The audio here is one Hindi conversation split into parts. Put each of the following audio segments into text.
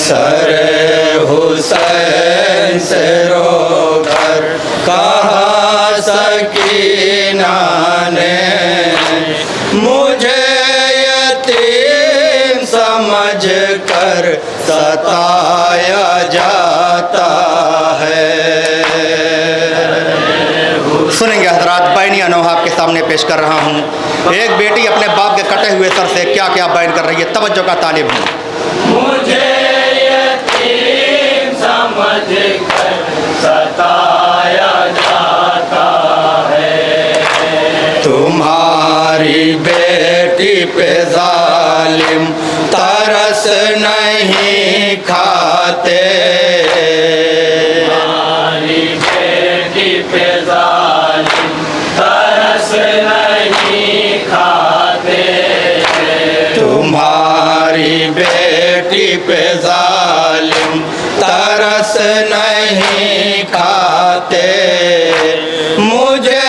सर हुसैन से रोकर कहा सकीना ने, मुझे यतीम समझ कर सताया जाता है। सुनेंगे हजरात, बैनी अनोहा आपके सामने पेश कर रहा हूँ। एक बेटी अपने बाप के कटे हुए सर से क्या क्या बयान कर रही है, तवज्जो का तालिब हूँ। मुझे यतीम समझ कर सताया जाता है, तुम्हारी बेटी पे जालिम तरस नहीं खाते, तुम्हारी बेटी पे जालिम तरस नहीं खाते, तुम्हारी बेटी पे जालिम तरस नहीं खाते, मुझे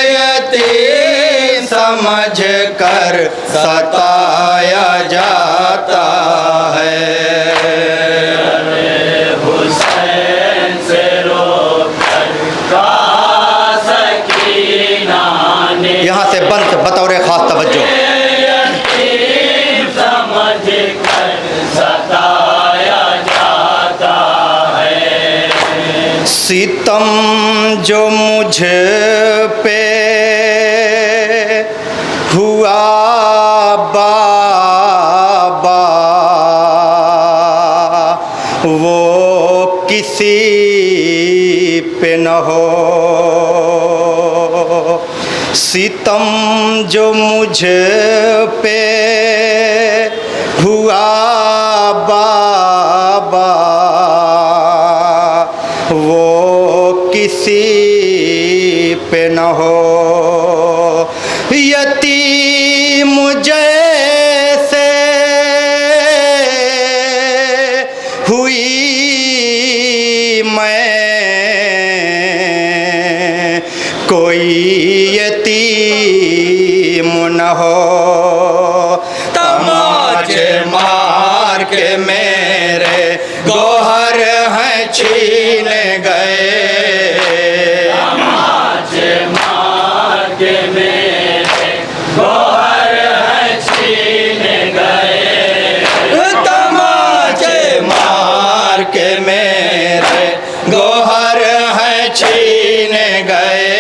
यतीम समझ कर सताया जाता है। हुसैन से रोकर कहा सकीना ने, यहाँ से बंद बतौर खास तवज्जो। यतीम समझ कर सताया जाता है, सितम जो मुझ पे हुआ बाबा, वो किसी पे न हो। सितम जो मुझ पे हुआ बाबा, वो किसी पे न हो। यतीम जैसे हुई मैं, कोई यतीम न हो। तमाचे मार के मेरे गोहर हैं छीन गए, तमाचे मार के मेरे गोहर हैं छीन गए, तमाचे मार के मेरे गोहर हैं छीन गए,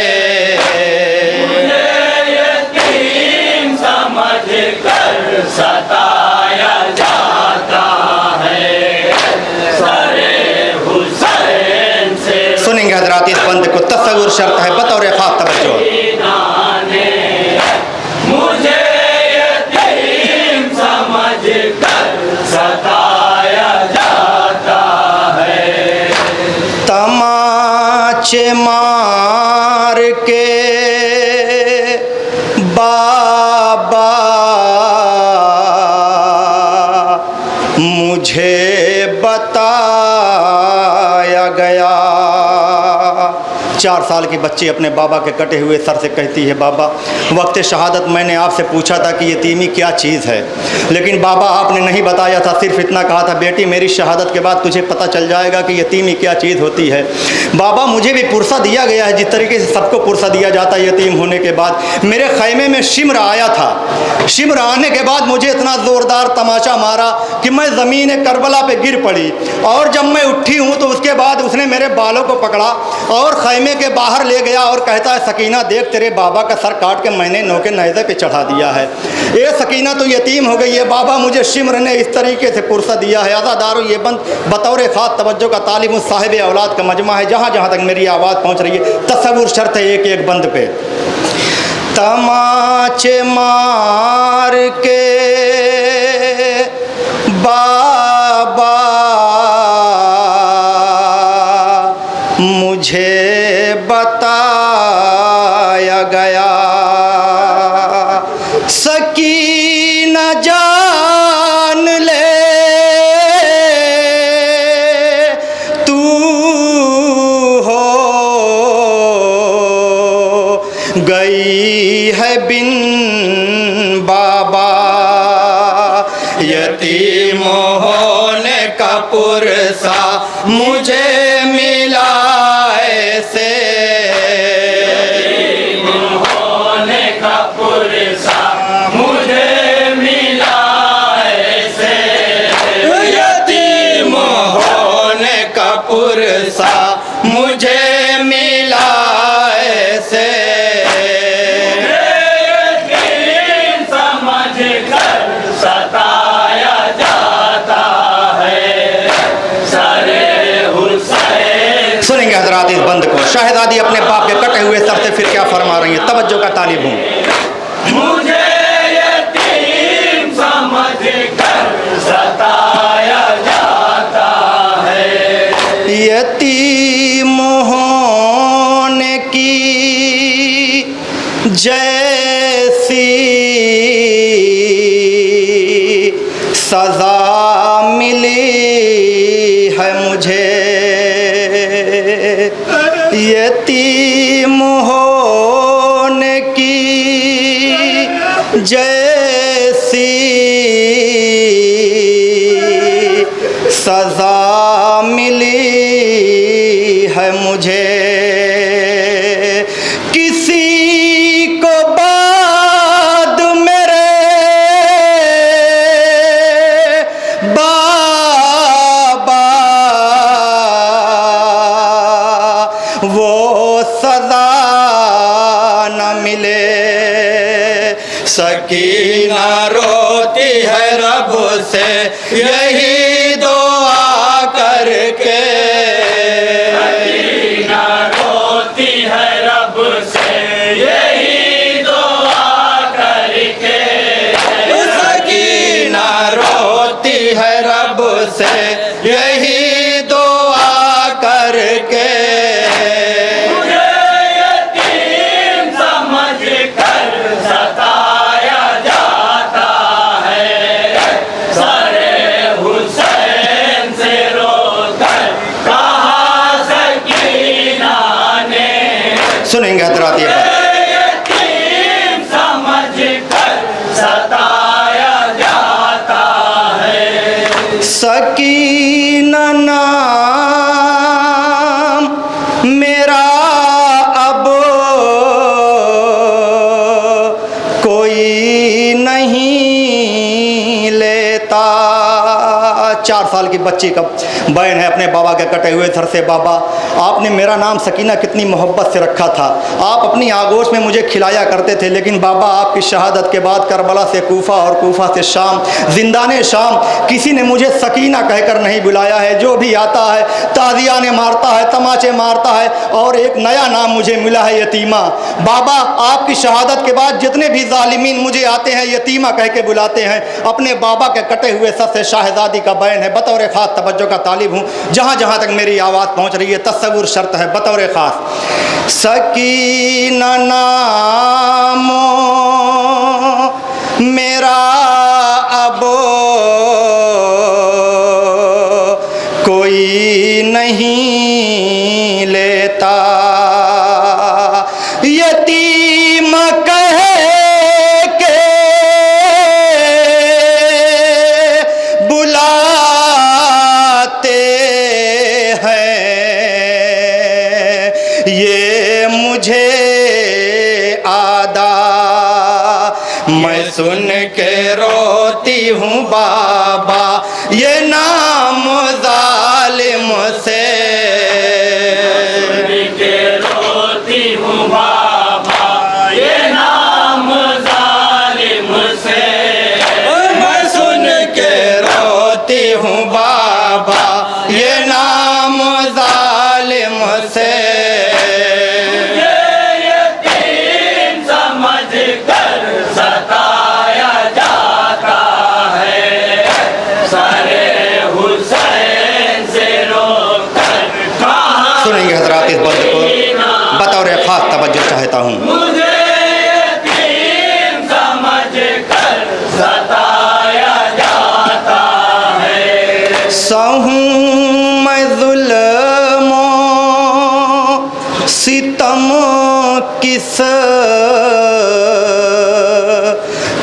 यतीम समझ कर सताया जाता है, सरे हुसैन से सुनेंगे हजरात इस बंद को, तस्वुर शर्त है बतौर खास तवज्जो। मुझे यतीम समझ कर सताया जाता है, तमाचे मार के बाबा मुझे बताया गया। 4 साल की बच्ची अपने बाबा के कटे हुए सर से कहती है, बाबा वक्त शहादत मैंने आपसे पूछा था कि यतीमी क्या चीज़ है, लेकिन बाबा आपने नहीं बताया था, सिर्फ इतना कहा था बेटी मेरी शहादत के बाद तुझे पता चल जाएगा कि यतीमी क्या चीज़ होती है। बाबा मुझे भी पुरसा दिया गया है, जिस तरीके से सबको पुरसा दिया जाता है यतीम होने के बाद। मेरे खैमे में शिम्र आया था, शिम्र आने के बाद मुझे इतना ज़ोरदार तमाचा मारा कि मैं ज़मीन करबला पे गिर पड़ी, और जब मैं उठी हूँ तो उसके बाद उसने मेरे बालों को पकड़ा और खैमे के बाहर ले गया और कहता है, सकीना देख तेरे बाबा का सर काट के मैंने नौके नैज़े पे चढ़ा दिया है। ये सकीना तो यतीम हो गई है, बाबा मुझे शिम्र ने इस तरीके से पुरसा दिया है। अज़ादारो ये बंद बतौर ख़ास तवज्जो का तालिब साहिब औलाद का मजमा है, जहाँ जहाँ तक मेरी आवाज़ पहुँच रही है तसव्वुर शर्त है एक एक बंद पे। तमाचे मार के बाबा मुझे बताया गया, सकीना जान ले तू हो गई है बिन बाबा, यतीम हो पुरसा मुझे मिला ऐसे, होने का पुरसा मुझे मिला ऐसे, यतीम होने का पुरसा मुझे मिला ऐसे, यतीम समझ कर सताया जाता है सारे हुसैन। सुनेंगे हजरात इस बंद को। शाहजादी अपने बाप के कटे हुए सर से फिर क्या फरमा रही है, तवज्जो का तालिब हूँ। मुझे यतीम समझ कर सताया जाता है, यतीम होने की जैसी सजा मिली है मुझे, यतीम होने की जैसी सजा मिली है मुझे, किसी को बाद मेरे बाबा वो सजा न मिले, सकीना रोती है रब से यही दुआ करके, सकीना रोती है रब से यही दुआ करके, सकीना रोती है रब से यही दुआ करके, मुझे यतीम समझ कर सताया जाता है सारे हुसैन से रोकर कहा सकीना ने, सुनेंगे हजरात ये बात। यतीम समझ कर सताया जाता है, सकीना नाम मेरा अब कोई नहीं लेता, 4 साल की बच्ची का बयान है अपने बाबा के कटे हुए सर से। बाबा आपने मेरा नाम सकीना कितनी मोहब्बत से रखा था, आप अपनी आगोश में मुझे खिलाया करते थे, लेकिन बाबा आपकी शहादत के बाद करबला से कूफा और कूफा से शाम, जिंदाने शाम किसी ने मुझे सकीना कहकर नहीं बुलाया है। जो भी आता है ताजियाने मारता है, तमाचे मारता है, और एक नया नाम मुझे मिला है यतीमा। बाबा आपकी शहादत के बाद जितने भी जालिमीन मुझे आते हैं यतीमा कह के बुलाते हैं। अपने बाबा के कटे हुए सर से शाहजादी का बयान है, बतौर ख़ास तवज्जो का तालिब हूँ। जहाँ जहाँ तक मेरी आवाज़ पहुँच रही है तसव्वुर शर्त है, बतौर ख़ास। सकीना नाम मेरा अब कोई नहीं लेता, यतीम कह के बुलाते हैं, ये मुझे आदा मैं सुन के रोती हूँ बाबा, ये नाम जालिम से के रोती हूँ बाबा, ये नाम जालिम से, मैं सुन के रोती हूँ बाबा, ये नाम जालिम से, यतीम समझ कर सताया जाता है सारे हुसैन से रोकर कहा सुनेंगे हजरात इस बंद को, बतौर ख़ास तवज्जो चाहता हूँ। मुझे यतीम समझ कर सताया जाता है, सहूँ मैं ज़ुल्मों सितम किस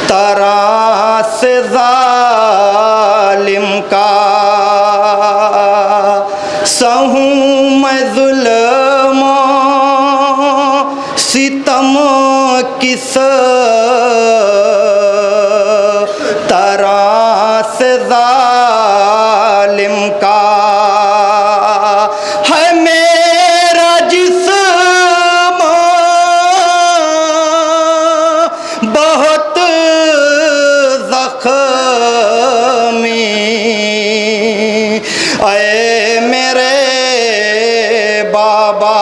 तरह से जालिम का, सहूँ मैं जुल्म सितम किस तरह से जालिम का है मेरा जिस्म बहुत ज़ख्मी, ऐ मेरे बाबा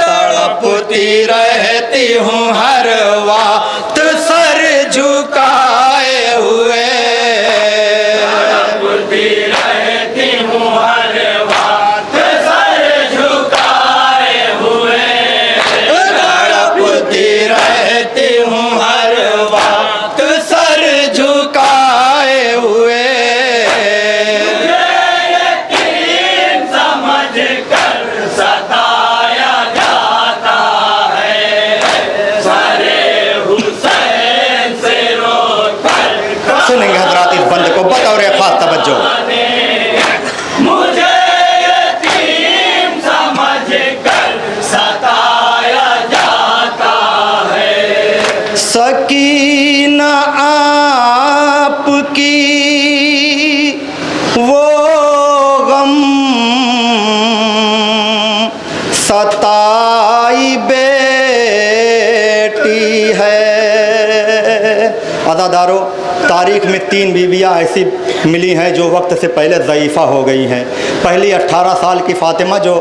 तड़पती रहती हूँ हर वक्त सर झुकाए हुए, तड़पती रहती हूँ हर वक्त सर झुकाए हुए, तड़पती रहती हूँ हर वक्त सर झुकाए हुए। यतीम समझ कर सताया जाता है, सारे हुसैन से रोकर सुनेंगे हजरात इस बंद को, बतौर खास तवज्जो। मुझे यतीम समझ कर सताया जाता है, सकीना आपकी वो गम सताई बेटी है। अदादारों, तारीख़ में 3 बीवियाँ ऐसी मिली हैं जो वक्त से पहले ज़ईफ़ा हो गई हैं। पहली 18 साल की फ़ातिमा जो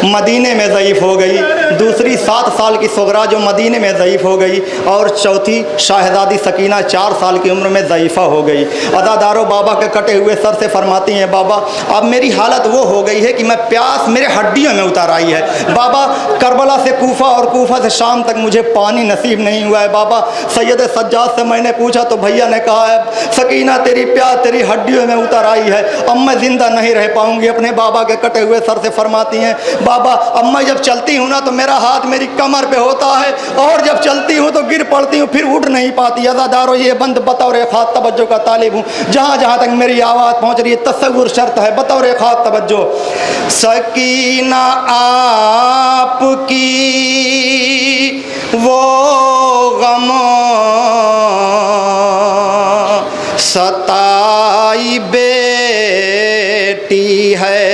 मदीने में ज़ईफ़ हो गई, दूसरी 7 साल की सुगरा जो मदीने में ज़ईफ़ हो गई, और चौथी शाहज़ादी सकीना 4 साल की उम्र में ज़ईफ़ा हो गई। अदादारों, बाबा के कटे हुए सर से फरमाती हैं, बाबा अब मेरी हालत वो हो गई है कि मैं प्यास मेरे हड्डियों में उतर आई है। बाबा करबला से कूफा और कूफा से शाम तक मुझे पानी नसीब नहीं हुआ है। बाबा सैयद सज्जाद से मैंने पूछा तो भैया ने कहा है सकीना तेरी प्यास तेरी हड्डियों में उतर आई है, अब मैं ज़िंदा नहीं रह पाऊंगी। अपने बाबा के कटे हुए सर से फरमाती हैं, बाबा अब मैं जब चलती हूँ ना तो मेरा हाथ मेरी कमर पे होता है, और जब चलती हूँ तो गिर पड़ती हूँ, फिर उठ नहीं पाती। अज़ादारों, ये बंद बतौर खास तवज्जो का तालिब हूँ। जहाँ जहाँ तक मेरी आवाज़ पहुँच रही है तसव्वुर शर्त है, बतौर खास तवज्जो। सकीना आपकी वो गम सताई बेटी है,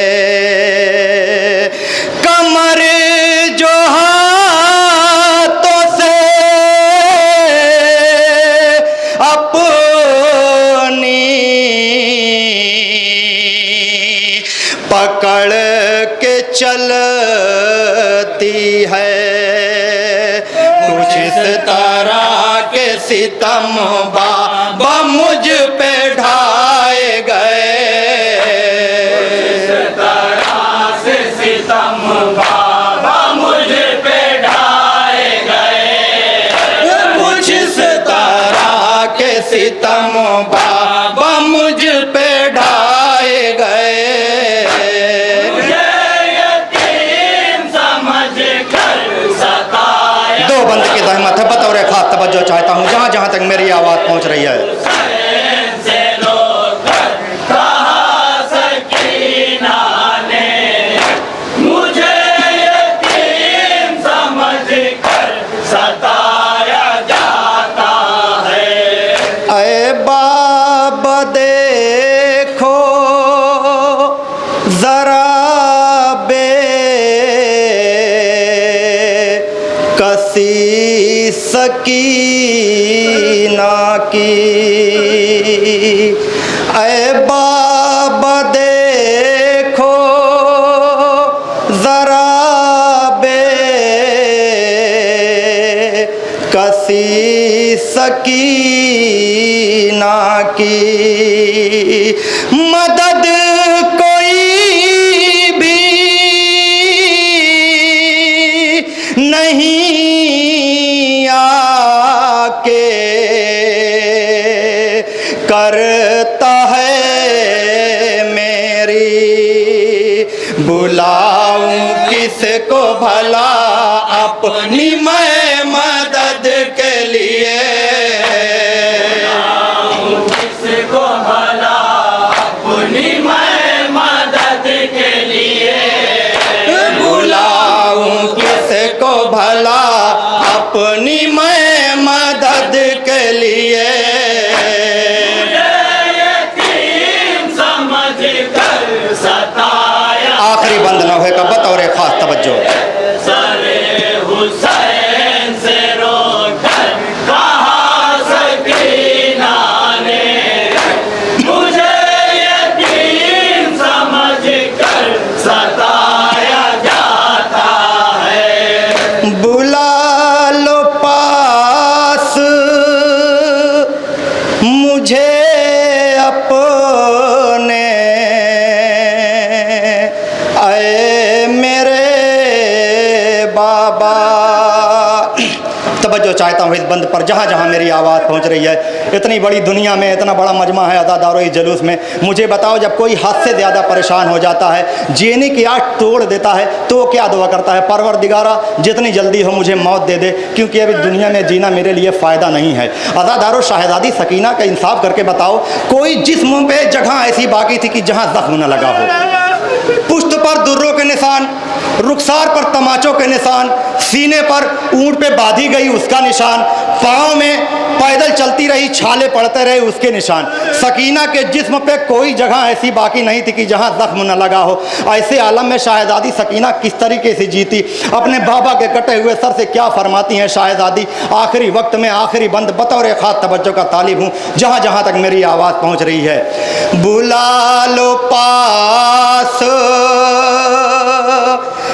कमर जो हाथों से अपनी पकड़ के चलती है, कुछ इस तरह के सितम बाबा मुझ पे ढाए गए, इस तरह से सितम बाबा मुझ पे ढाए गए, कुछ इस तरह के सितम बाबा मुझ पे ढाए गए। मुझे यतीम समझ कर सताया 2 बंद की जहमत है, बतौर खास तवज्जो चाहता हूँ जहाँ जहाँ तक मेरी आवाज़ पहुँच रही है। हुसैन से रोकर कहा सकीना ने, मुझे यतीम समझ कर सताया जाता है, ऐ बाबा देखो जरा कसी सकीना की, ऐ बाबा देखो जरा कसी सकीना की, मदद कोई भी नहीं आके करता है मेरी, बुलाऊं किसको भला अपनी मैं मदद के लिए, किसको भला अपनी मैं मदद के मौला अपनी मैं मदद के लिए सताया। आखिरी बंद नौहे का बतौर खास तवज्जो। सरे हुसैन से रोकर कहा सकीना ने मुझे यतीम समझकर सताया जाता है। बुला लो पास मुझे अपने, आए मेरे बाबा। तवज्जो चाहता हूँ इस बंद पर, जहाँ जहाँ मेरी आवाज़ पहुँच रही है। इतनी बड़ी दुनिया में इतना बड़ा मजमा है अज़ादारों इस जुलूस में। मुझे बताओ, जब कोई हद से ज़्यादा परेशान हो जाता है, जीने की आग तोड़ देता है, तो वो क्या दुआ करता है? परवरदिगारा जितनी जल्दी हो मुझे मौत दे दे, क्योंकि अभी दुनिया में जीना मेरे लिए फ़ायदा नहीं है। अज़ादारों, शहज़ादी सकीना का इंसाफ करके बताओ, कोई जिस्म पे जगह ऐसी बाकी थी कि जहाँ ज़ख्म न लगा हो? पुश्त पर दुर्रों के निशान, रुखसार पर तमाचों के निशान, सीने पर ऊंट पे बांधी गई उसका निशान, पाँव में पैदल चलती रही छाले पड़ते रहे उसके निशान। सकीना के जिस्म पे कोई जगह ऐसी बाकी नहीं थी कि जहां जख्म न लगा हो। ऐसे आलम में शहजादी सकीना किस तरीके से जीती? अपने बाबा के कटे हुए सर से क्या फरमाती हैं शहजादी? आखिरी वक्त में आखिरी बंद बतौर खास तवज्जो का तालिब हूँ, जहाँ जहाँ तक मेरी आवाज़ पहुँच रही है। बुला लो पास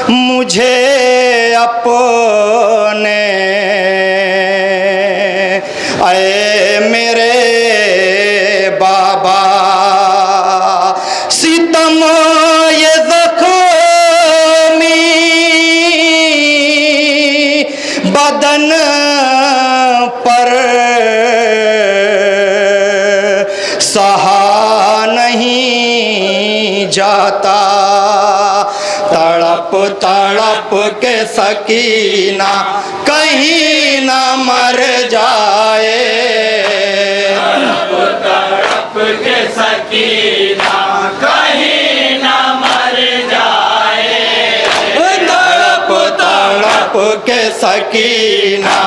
मुझे अपने, आए मेरे बाबा। सितम ये ज़ख्मी बदन पर सहा नहीं जाता, तड़प तड़प के सकीना कहीं ना मर जाए। तड़प तड़प के सकीना कहीं ना मर जाए। तड़प तड़प के सकीना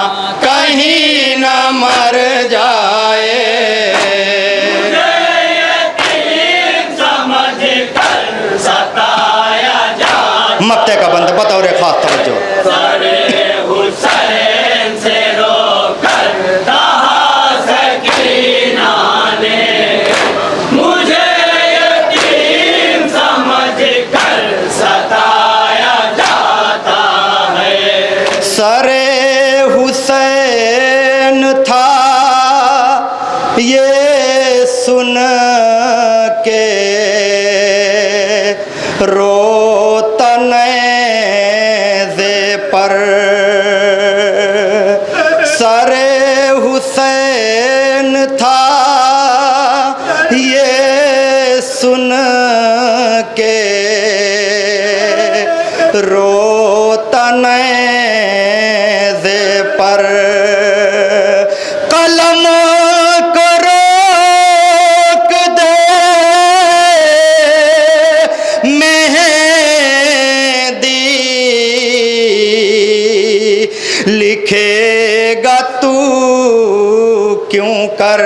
कहीं ना मर जाए। मक्ते का बंद बतौर खास तवज्जो। सरे हुसैन से रोकर कहा सकीना ने मुझे यतीम समझकर सताया जाता है। सरे हुसैन था ये सुन के रोतन दे पर, सरे हुसैन था ये सुन के रोतन दे पर, कलम को रोक दे लिखेगा तू क्यों कर,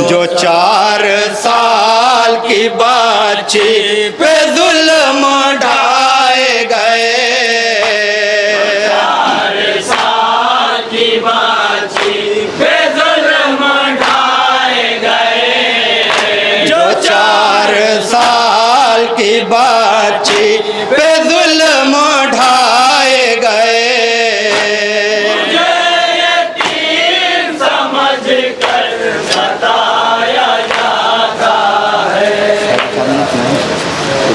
जो 4 साल की बच्ची पे जुल्म ढाए गए। 4 साल की